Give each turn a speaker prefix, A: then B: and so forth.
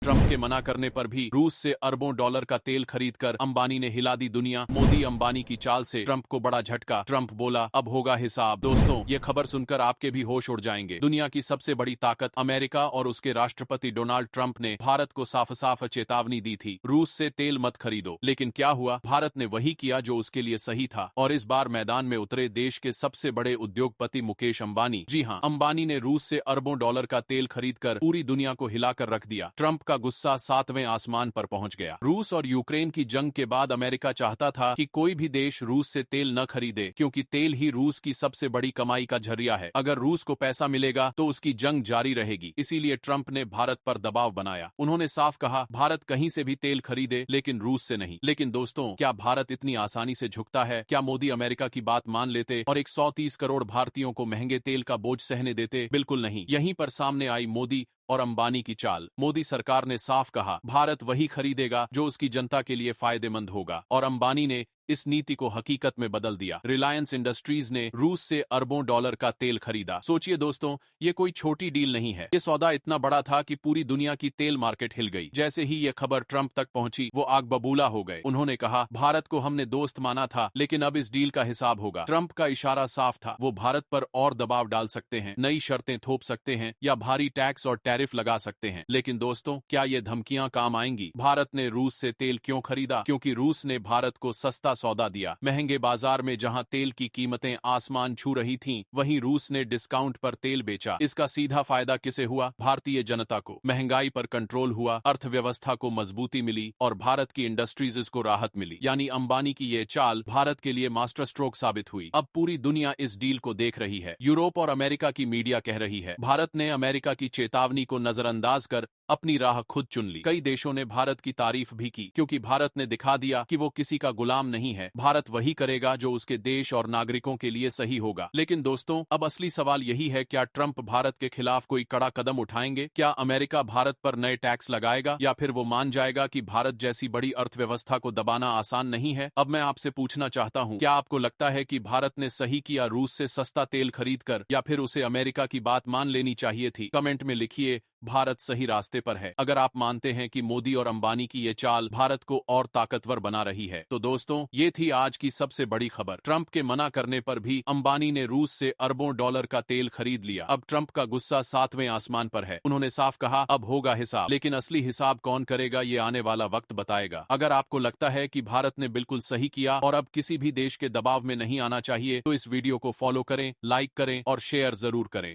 A: Trump के मना करने पर भी रूस से अरबों डॉलर का तेल खरीदकर अंबानी ने हिला दी दुनिया। मोदी अंबानी की चाल से ट्रंप को बड़ा झटका। ट्रंप बोला, अब होगा हिसाब। दोस्तों, ये खबर सुनकर आपके भी होश उड़ जाएंगे। दुनिया की सबसे बड़ी ताकत अमेरिका और उसके राष्ट्रपति डोनाल्ड ट्रंप ने भारत को साफ साफ चेतावनी दी थी, रूस से तेल मत खरीदो। लेकिन क्या हुआ? भारत ने वही किया जो उसके लिए सही था, और इस बार मैदान में उतरे देश के सबसे बड़े उद्योगपति मुकेश अंबानी। जी हाँ, अंबानी ने रूस से अरबों डॉलर का तेल खरीदकर पूरी दुनिया को हिलाकर रख दिया। ट्रंप का गुस्सा 7वें आसमान पर पहुंच गया। रूस और यूक्रेन की जंग के बाद अमेरिका चाहता था कि कोई भी देश रूस से तेल न खरीदे, क्योंकि तेल ही रूस की सबसे बड़ी कमाई का जरिया है। अगर रूस को पैसा मिलेगा तो उसकी जंग जारी रहेगी। इसीलिए ट्रंप ने भारत पर दबाव बनाया। उन्होंने साफ कहा, भारत कहीं से भी तेल खरीदे, लेकिन रूस से नहीं। लेकिन दोस्तों, क्या भारत इतनी आसानी से झुकता है? क्या मोदी अमेरिका की बात मान लेते और 130 करोड़ भारतीयों को महंगे तेल का बोझ सहने देते? बिल्कुल नहीं। यहीं पर सामने आई मोदी और अंबानी की चाल। मोदी सरकार ने साफ कहा, भारत वही खरीदेगा जो उसकी जनता के लिए फायदेमंद होगा, और अंबानी ने इस नीति को हकीकत में बदल दिया। रिलायंस इंडस्ट्रीज ने रूस से अरबों डॉलर का तेल खरीदा। सोचिए दोस्तों, ये कोई छोटी डील नहीं है। ये सौदा इतना बड़ा था कि पूरी दुनिया की तेल मार्केट हिल गई। जैसे ही ये खबर ट्रंप तक पहुंची, वो आग बबूला हो गए। उन्होंने कहा, भारत को हमने दोस्त माना था, लेकिन अब इस डील का हिसाब होगा। ट्रंप का इशारा साफ था, वो भारत पर और दबाव डाल सकते हैं, नई शर्तें थोप सकते हैं, या भारी टैक्स और टैरिफ लगा सकते हैं। लेकिन दोस्तों, क्या ये धमकियां काम आएंगी? भारत ने रूस से तेल क्यों खरीदा? क्योंकि रूस ने भारत को सस्ता सौदा दिया। महंगे बाजार में जहां तेल की कीमतें आसमान छू रही थीं, वहीं रूस ने डिस्काउंट पर तेल बेचा। इसका सीधा फायदा किसे हुआ? भारतीय जनता को। महंगाई पर कंट्रोल हुआ, अर्थव्यवस्था को मजबूती मिली, और भारत की इंडस्ट्रीज को राहत मिली। यानी अंबानी की ये चाल भारत के लिए मास्टर स्ट्रोक साबित हुई। अब पूरी दुनिया इस डील को देख रही है। यूरोप और अमेरिका की मीडिया कह रही है, भारत ने अमेरिका की चेतावनी को नजरअंदाज कर अपनी राह खुद चुन ली। कई देशों ने भारत की तारीफ भी की, क्योंकि भारत ने दिखा दिया कि वो किसी का गुलाम नहीं है। भारत वही करेगा जो उसके देश और नागरिकों के लिए सही होगा। लेकिन दोस्तों, अब असली सवाल यही है, क्या ट्रंप भारत के खिलाफ कोई कड़ा कदम उठाएंगे? क्या अमेरिका भारत पर नए टैक्स लगाएगा, या फिर वो मान जाएगा कि भारत जैसी बड़ी अर्थव्यवस्था को दबाना आसान नहीं है? अब मैं आपसे पूछना चाहता हूं, क्या आपको लगता है कि भारत ने सही किया रूस से सस्ता तेल खरीदकर, या फिर उसे अमेरिका की बात मान लेनी चाहिए थी? कमेंट में लिखिए, भारत सही रास्ते पर है। अगर आप मानते हैं कि मोदी और अंबानी की ये चाल भारत को और ताकतवर बना रही है, तो दोस्तों, ये थी आज की सबसे बड़ी खबर। ट्रंप के मना करने पर भी अंबानी ने रूस से अरबों डॉलर का तेल खरीद लिया। अब ट्रंप का गुस्सा 7वें आसमान पर है। उन्होंने साफ कहा, अब होगा हिसाब। लेकिन असली हिसाब कौन करेगा, ये आने वाला वक्त बताएगा। अगर आपको लगता है कि भारत ने बिल्कुल सही किया और अब किसी भी देश के दबाव में नहीं आना चाहिए, तो इस वीडियो को फॉलो करें, लाइक करें और शेयर जरूर करें।